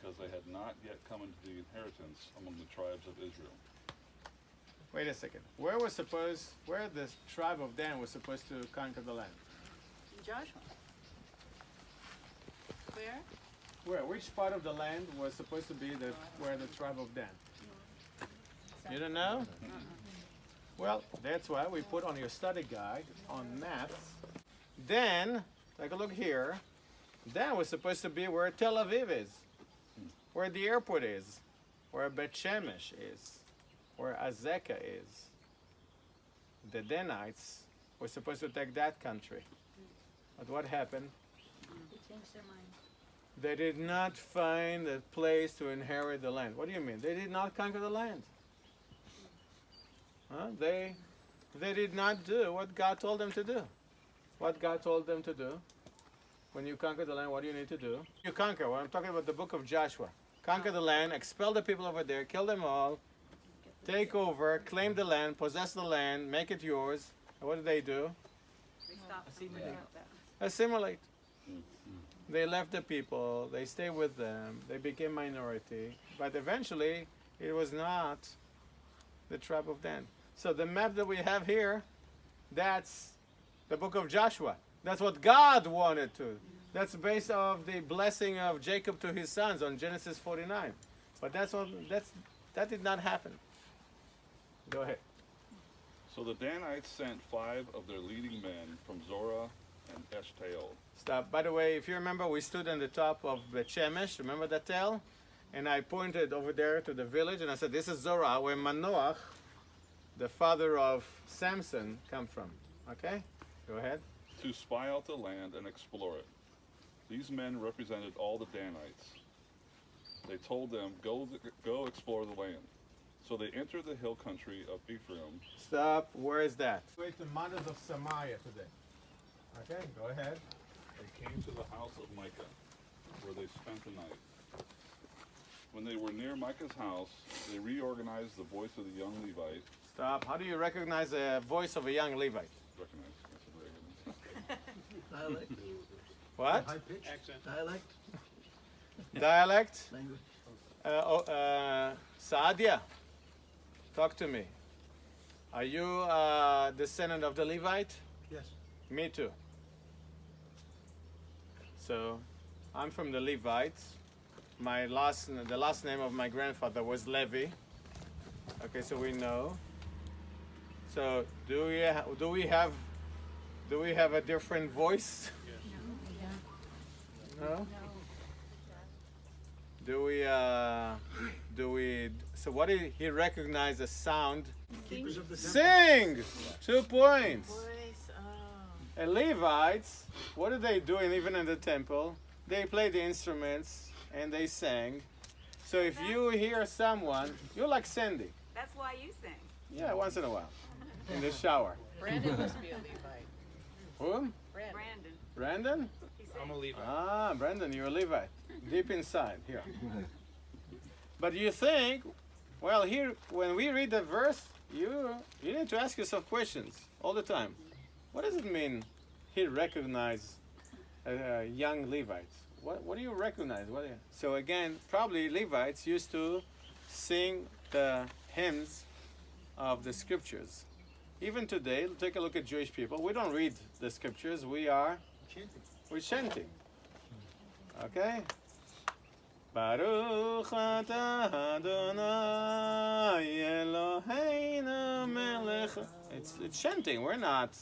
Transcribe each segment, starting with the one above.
because they had not yet come into the inheritance among the tribes of Israel. Wait a second. Where the tribe of Dan was supposed to conquer the land? Joshua. Where? Where? Which part of the land was supposed to be where the tribe of Dan? You don't know? Well, that's why we put on your study guide on maps. Dan, take a look here. Dan was supposed to be where Tel Aviv is, where the airport is, where Bet Shemesh is, where Azekah is. The Danites were supposed to take that country. But what happened? They changed their mind. They did not find a place to inherit the land. What do you mean? They did not conquer the land. Huh? They did not do what God told them to do. What God told them to do. When you conquer the land, what do you need to do? You conquer. Well, I'm talking about the book of Joshua. Conquer the land, expel the people over there, kill them all, take over, claim the land, possess the land, make it yours. And what did they do? They stopped assimilating. Assimilate. They left the people, they stayed with them, they became minority, but eventually it was not the tribe of Dan. So the map that we have here, that's the book of Joshua. That's what God wanted to. That's based off the blessing of Jacob to his sons on Genesis 49. But that did not happen. Go ahead. So the Danites sent 5 of their leading men from Zorah and Eshtaol. Stop. By the way, if you remember, we stood on the top of Bet Shemesh. Remember that tell? And I pointed over there to the village, and I said, this is Zorah, where Manoach, the father of Samson, come from. Okay? Go ahead. To spy out the land and explore it. These men represented all the Danites. They told them, go explore the land. So they entered the hill country of Ephraim. Stop. Where is that? Wait, the mountains of Samaria today. Okay, go ahead. They came to the house of Micah, where they spent the night. When they were near Micah's house, they reorganized the voice of the young Levite. Stop. How do you recognize the voice of a young Levite? Recognize. Dialect. What? High pitch. Accent. Dialect. Dialect? Language. Saadia, talk to me. Are you a descendant of the Levite? Yes. Me too. So, I'm from the Levites. The last name of my grandfather was Levi. Okay, so we know. So, do we have a different voice? No. So what did he recognize as sound? Keepers of the temple. Sing! 2 points. Voice, oh. And Levites, what did they do even in the temple? They played the instruments and they sang. So if you hear someone, you're like Sandy. That's why you sing. Yeah, once in a while. In the shower. Brandon must be a Levite. Whom? Brandon. Brandon? He I'm a sang. Levite. Ah, Brandon, you're a Levite. Deep inside, here. But you think, well, here, when we read the verse, you need to ask yourself questions all the time. What does it mean, he recognized young Levites? What do you recognize? So again, probably Levites used to sing the hymns of the scriptures. Even today, take a look at Jewish people. We don't read the scriptures. We're chanting. Okay? Baruch atah Adonai Eloheinu melech. It's chanting. We're not.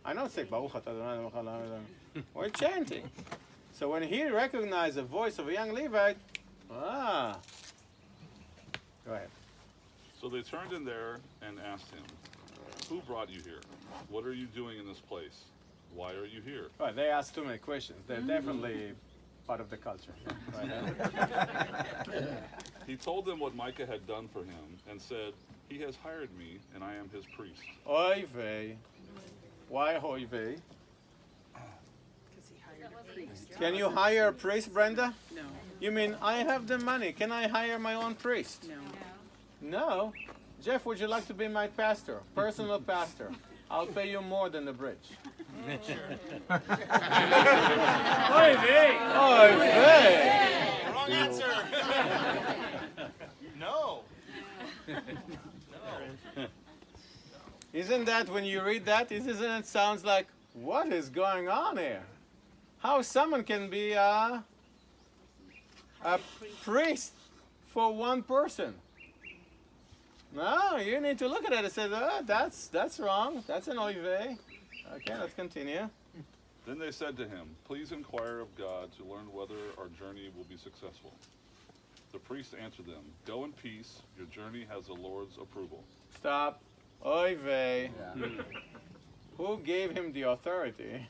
I don't say Baruch atah Adonai. We're chanting. So when he recognized the voice of a young Levite, go ahead. So they turned in there and asked him, who brought you here? What are you doing in this place? Why are you here? Right, they asked too many questions. They're definitely part of the culture. He told them what Micah had done for him and said, he has hired me and I am his priest. Oy vey. Why oy vey? Because he hired a priest. Can you hire a priest, Brenda? No. You mean I have the money? Can I hire my own priest? No. No. Jeff, would you like to be my pastor? Personal pastor. I'll pay you more than the bridge. Oy vey. Oy vey. Wrong answer. No. Isn't that, when you read that, isn't it sounds like, what is going on here? How someone can be a priest for one person? No, you need to look at it and say, oh, that's wrong. That's an oive. Okay, let's continue. Then they said to him, "Please inquire of God to learn whether our journey will be successful." The priest answered them, "Go in peace. Your journey has the Lord's approval." Stop. Oive. Who gave him the authority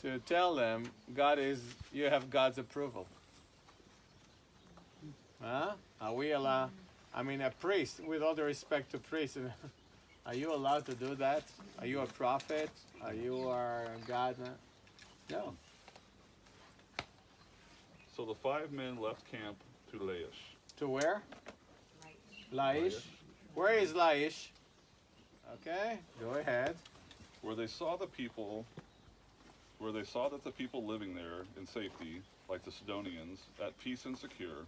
to tell them you have God's approval? Huh? Are we allowed? I mean, a priest, with all the respect to priests, are you allowed to do that? Are you a prophet? Are you a God? No. So the 5 men left camp to Laish. To where? Laish. Where is Laish? Okay, go ahead. Where they saw that the people living there in safety, like the Sidonians, at peace and secure,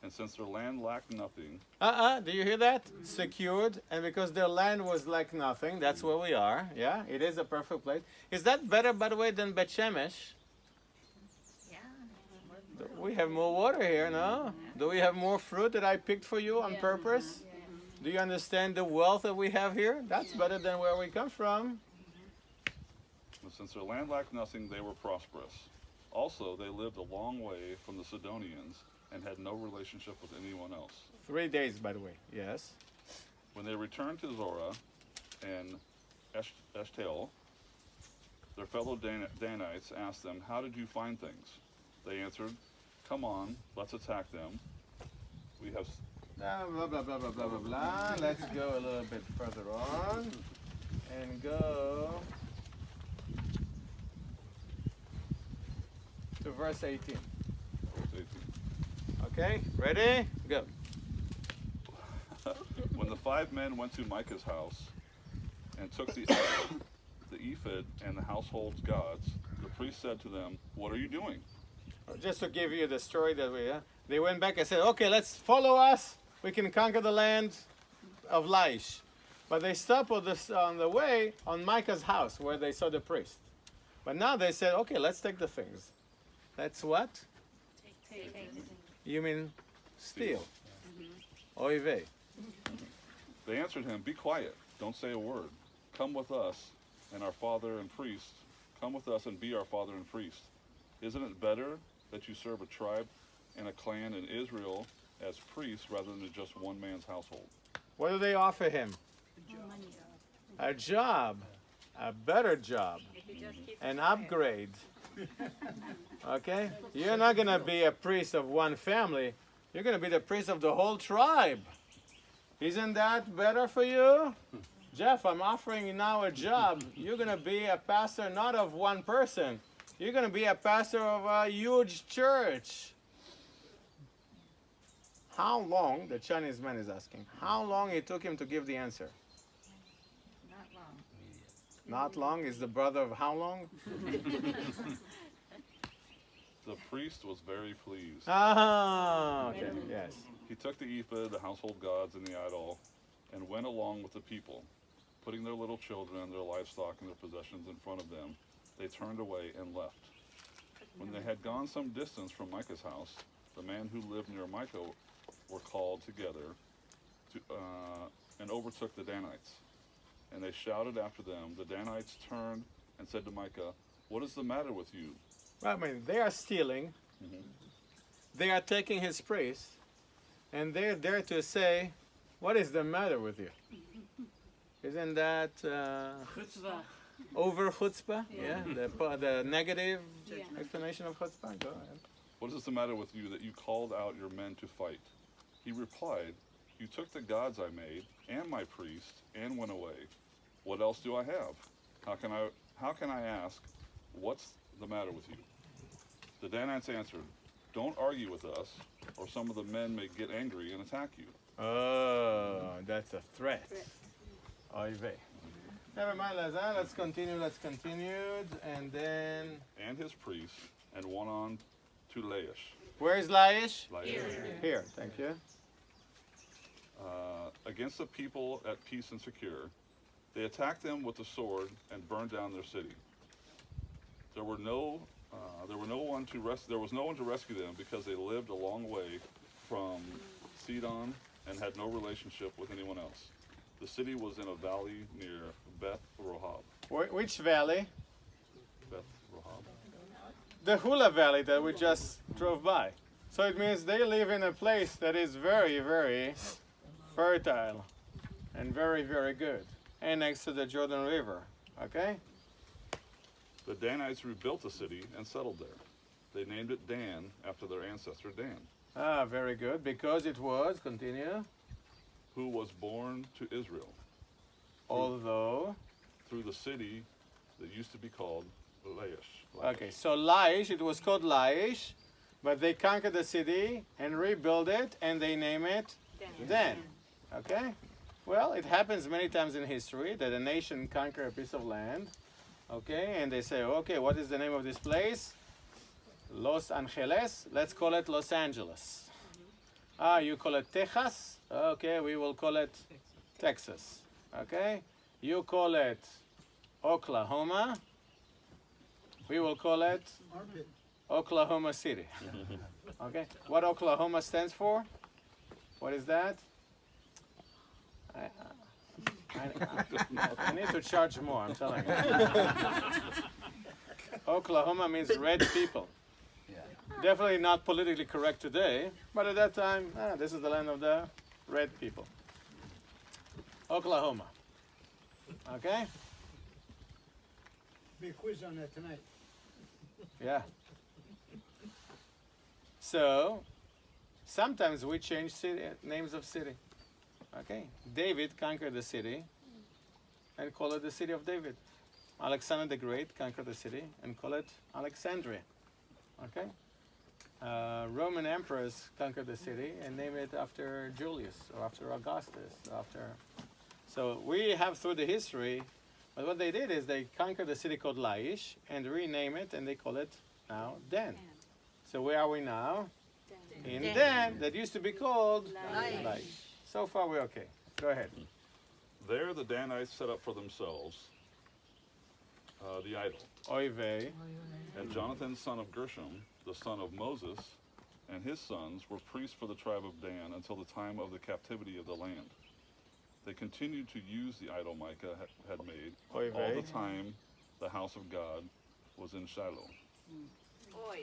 and since their land lacked nothing. Do you hear that? Secured, and because their land was like nothing, that's where we are. Yeah, it is a perfect place. Is that better, by the way, than Bet Shemesh? Yeah. We have more water here, no? Do we have more fruit that I picked for you on purpose? Do you understand the wealth that we have here? That's better than where we come from. But since their land lacked nothing, they were prosperous. Also, they lived a long way from the Sidonians and had no relationship with anyone else. 3 days, by the way. Yes. When they returned to Zorah and Eshtaol, their fellow Danites asked them, "How did you find things?" They answered, "Come on, let's attack them. We have..." Blah, blah, blah, blah, blah, blah, blah, blah. Let's go a little bit further on and go to verse 18. Okay, ready? Go. When the 5 men went to Micah's house and took the ephod and the household's gods, the priest said to them, "What are you doing?" Just to give you the story that they went back and said, okay, let's follow us. We can conquer the land of Laish. But they stopped on the way on Micah's house where they saw the priest. But now they said, okay, let's take the things. That's what? Take. You mean steal. Oive. They answered him, "Be quiet, don't say a word. Come with us and our father and priest. Come with us and be our father and priest. Isn't it better that you serve a tribe and a clan in Israel as priests rather than just one man's household?" What do they offer him? A job. A better job. An upgrade. Okay? You're not going to be a priest of one family. You're going to be the priest of the whole tribe. Isn't that better for you? Jeff, I'm offering you now a job. You're going to be a pastor not of one person. You're going to be a pastor of a huge church. How long, the Chinese man is asking, how long it took him to give the answer? Not long. Not long is the brother of how long? The priest was very pleased. Ah, okay, yes. He took the ephod, the household gods, and the idol, and went along with the people. Putting their little children and their livestock and their possessions in front of them, they turned away and left. When they had gone some distance from Micah's house, the men who lived near Micah were called together and overtook the Danites. And they shouted after them. The Danites turned and said to Micah, "What is the matter with you?" Well, I mean, they are stealing. They are taking his praise. And they're there to say, what is the matter with you? Isn't that over chutzpah? Yeah, the negative explanation of chutzpah. Go ahead. "What is the matter with you that you called out your men to fight?" He replied, "You took the gods I made and my priest and went away. What else do I have? How can I ask, what's the matter with you?" The Danites answered, "Don't argue with us, or some of the men may get angry and attack you." Oh, that's a threat. Oy vey. Never mind, Lazar. Let's continue. And then And his priests, and went on to Laish. Where is Laish? Laish, Here, thank you. against the people at peace and secure. They attacked them with the sword and burned down their city. There was no one to rescue them because they lived a long way from Sidon and had no relationship with anyone else. The city was in a valley near Beth Rohab. Which valley? Beth Rohab. The Hula Valley that we just drove by. So it means they live in a place that is very, very fertile and very, very good. And next to the Jordan River. Okay? The Danites rebuilt the city and settled there. They named it Dan after their ancestor Dan, Ah, very good. Because it was, continue, who was born to Israel although. through the city that used to be called Laish. Okay, so Laish, it was called Laish, but they conquered the city and rebuilt it, and they name it Dan. Okay? Well, it happens many times in history that a nation conquer a piece of land, okay, and they say, okay, what is the name of this place? Los Angeles. Let's call it Los Angeles. Ah, you call it Texas? Okay, we will call it Texas. Okay? You call it Oklahoma. We will call it Armpit. Oklahoma City. Okay? What Oklahoma stands for? What is that? I need to charge more, I'm telling you. Oklahoma means red people. Definitely not politically correct today, but at that time, this is the land of the red people. Oklahoma. Okay? Be a quiz on that tonight. Yeah. So, sometimes we change names of city. Okay? David conquered the city and call it the city of David. Alexander the Great conquered the city and call it Alexandria. Okay? Roman emperors conquered the city and name it after Julius or after Augustus. So we have through the history, but what they did is they conquered the city called Laish and rename it, and they call it now Dan. So where are we now? In Dan, that used to be called Laish. So far we're okay. Go ahead. There the Danites set up for themselves the idol. Oy vey. And Jonathan, son of Gershom, the son of Moses, and his sons were priests for the tribe of Dan until the time of the captivity of the land. They continued to use the idol Micah had made Oy all vey. the time the house of God was in Shiloh.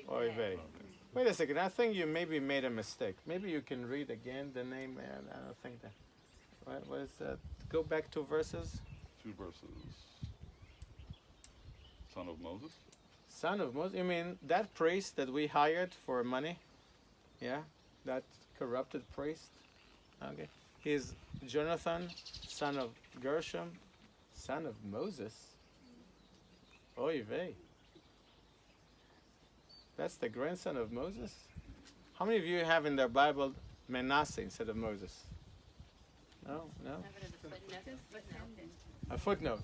Oy vey. Wait a second. I think you maybe made a mistake. Maybe you can read again the name. I don't think that. What is that? Go back 2 verses. 2 verses. Son of Moses? Son of Moses. You mean that priest that we hired for money? Yeah, that corrupted priest. Okay. He's Jonathan, son of Gershom, son of Moses. Oy vey. That's the grandson of Moses? How many of you have in their Bible Manasseh instead of Moses? No? No? A footnote.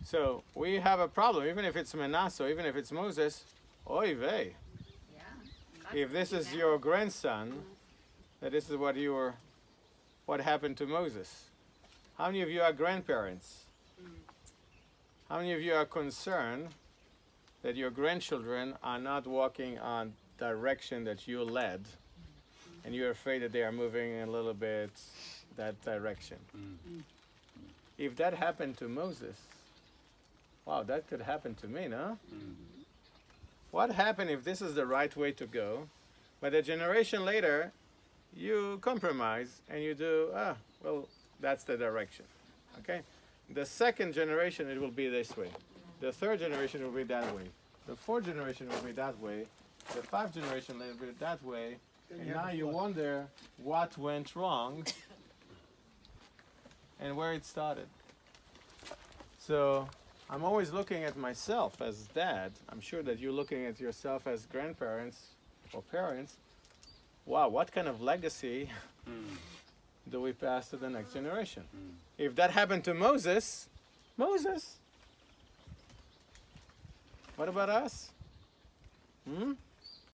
So we have a problem, even if it's Manasseh, even if it's Moses, oy vey. If this is your grandson, that this is what happened to Moses. How many of you are grandparents? How many of you are concerned that your grandchildren are not walking on direction that you led, and you're afraid that they are moving a little bit that direction? If that happened to Moses, wow, that could happen to me, no? What happened if this is the right way to go, but a generation later, you compromise and you do, well, that's the direction, okay? The second generation, it will be this way. The third generation will be that way. The fourth generation will be that way. The 5th generation will be that way. And now you wonder what went wrong and where it started. So I'm always looking at myself as dad. I'm sure that you're looking at yourself as grandparents or parents. Wow, what kind of legacy do we pass to the next generation? If that happened to Moses, what about us?